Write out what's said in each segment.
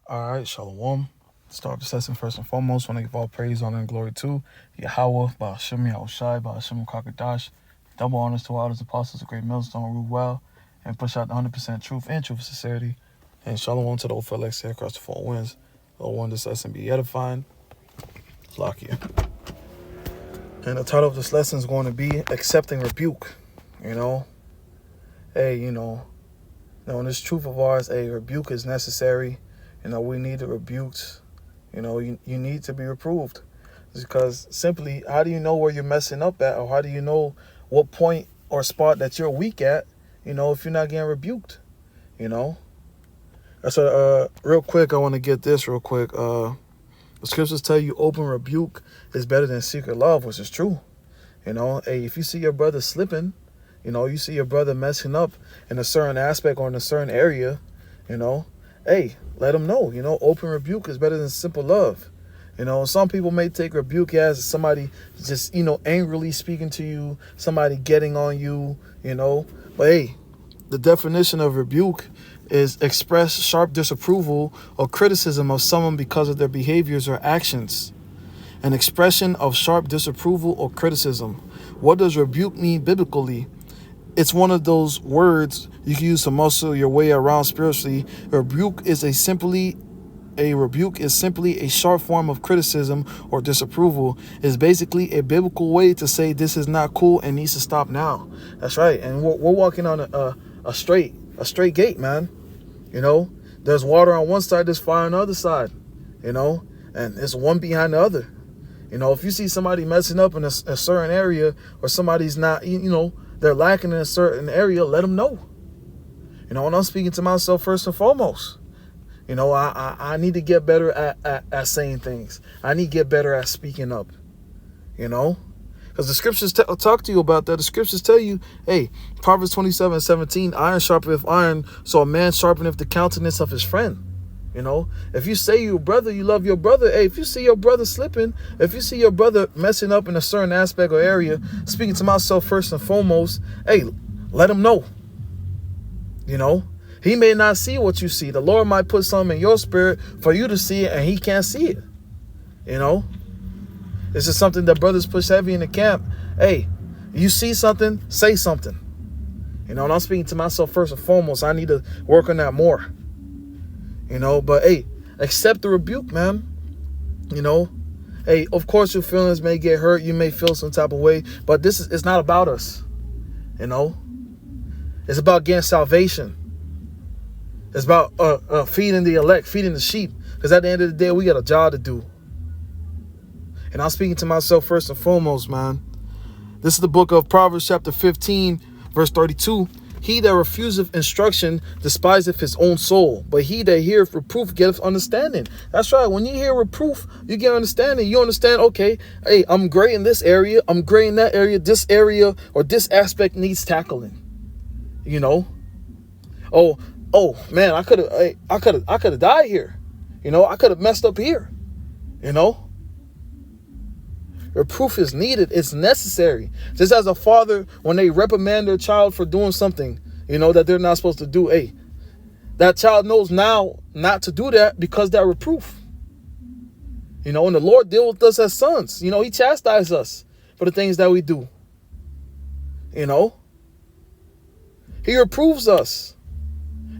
All right, Shalom. Start this lesson first and foremost. Want to give all praise, honor, and glory to Yahweh, Ba'ashem Yahushai, Ba'ashem Kakadash. Double honors to all his apostles, a great millstone, rule well, and push out the 100% truth and truth of sincerity. And Shalom to the old fellas here across the four winds. Lord, want this lesson be edifying. Lakia. And the title of this lesson is going to be Accepting Rebuke. Hey, in this truth of ours, a rebuke is necessary. We need the rebukes. You need to be reproved. Because simply, how do you know where you're messing up at? Or how do you know what point or spot that you're weak at, if you're not getting rebuked? So, real quick, I want to get this real quick. The scriptures tell you open rebuke is better than secret love, which is true. Hey, if you see your brother slipping, you see your brother messing up in a certain aspect or in a certain area, hey, let them know. Open rebuke is better than simple love. Some people may take rebuke as somebody just, angrily speaking to you, somebody getting on you, But hey, the definition of rebuke is express sharp disapproval or criticism of someone because of their behaviors or actions. An expression of sharp disapproval or criticism. What does rebuke mean biblically? It's one of those words you can use to muscle your way around spiritually. A rebuke is simply a sharp form of criticism or disapproval. It's basically a biblical way to say this is not cool and needs to stop now. That's right. And we're walking on a straight gate, man. There's water on one side, there's fire on the other side. And it's one behind the other. If you see somebody messing up in a certain area, or somebody's not, they're lacking in a certain area, let them know. And I'm speaking to myself first and foremost. I need to get better at saying things. I need to get better at speaking up. Because the scriptures talk to you about that. The scriptures tell you, hey, Proverbs 27:17, iron sharpeneth iron, so a man sharpeneth the countenance of his friend. If you say you love your brother, hey, if you see your brother slipping, if you see your brother messing up in a certain aspect or area, speaking to myself first and foremost, hey, let him know. He may not see what you see. The Lord might put something in your spirit for you to see it, and he can't see it. This is something that brothers push heavy in the camp. Hey, you see something, say something. And I'm speaking to myself first and foremost. I need to work on that more. But hey, accept the rebuke, man. Hey, of course your feelings may get hurt. You may feel some type of way, but it's not about us. It's about getting salvation. It's about feeding the elect, feeding the sheep. Because at the end of the day, we got a job to do. And I'm speaking to myself first and foremost, man. This is the book of Proverbs chapter 15, verse 32. He that refuseth instruction despiseth his own soul, but he that heareth reproof getteth understanding. That's right. When you hear reproof, you get understanding. You understand, okay, hey, I'm great in this area. I'm great in that area. This area or this aspect needs tackling. Oh man, I could have died here. I could have messed up here. Reproof is needed. It's necessary. Just as a father, when they reprimand their child for doing something, that they're not supposed to do, hey, that child knows now not to do that because that reproof. And the Lord deals with us as sons. He chastises us for the things that we do. He reproves us.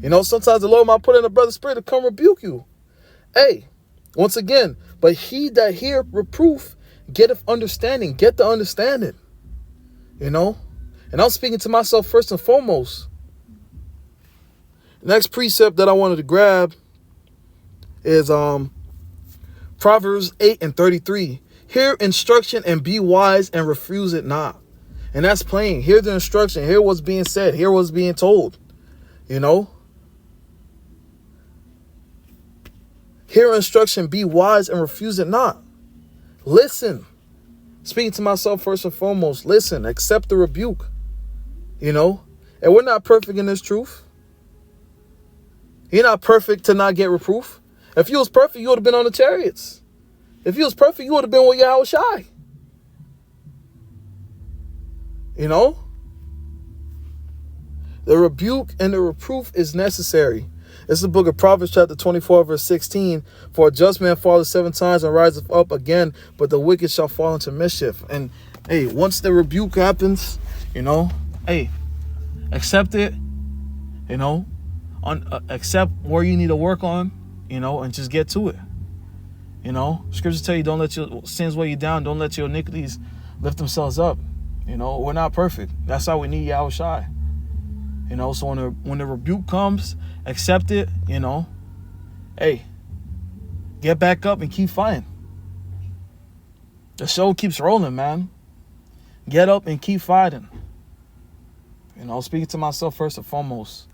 Sometimes the Lord might put in a brother's spirit to come rebuke you. Hey, once again, but he that heareth reproof getteth understanding. Get the understanding. And I'm speaking to myself first and foremost. The next precept that I wanted to grab is Proverbs 8:33. Hear instruction and be wise and refuse it not. And that's plain. Hear the instruction. Hear what's being said. Hear what's being told. Hear instruction, be wise and refuse it not. Listen. Speaking to myself first and foremost. Listen. Accept the rebuke. And we're not perfect in this truth. You're not perfect to not get reproof. If you was perfect, you would have been on the chariots. If you was perfect, you would have been with Yahushai. The rebuke and the reproof is necessary. It's the book of Proverbs chapter 24, verse 16. For a just man falleth 7 times and riseth up again, but the wicked shall fall into mischief. And hey, once the rebuke happens, you know, hey, accept it, you know, accept where you need to work on, you know, and just get to it. You know, scriptures tell you, don't let your sins weigh you down. Don't let your iniquities lift themselves up. You know, we're not perfect. That's how we need Yahweh Shai. You know, so when the rebuke comes, accept it, you know. Hey, get back up and keep fighting. The show keeps rolling, man. Get up and keep fighting. You know, speaking to myself first and foremost.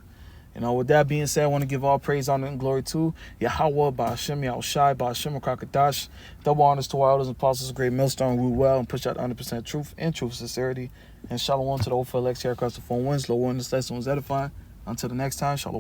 You know, with that being said, I want to give all praise, honor, and glory to Yahweh, Ba'ashem, Yahushai, Ba'ashem, Krakadash. Double honors to our elders and apostles, great millstone, rule well, and push out 100% truth and truth, sincerity. And shalom to the old for elect here across the 4 winds. Lord, this lesson was edifying. Until the next time, shalom.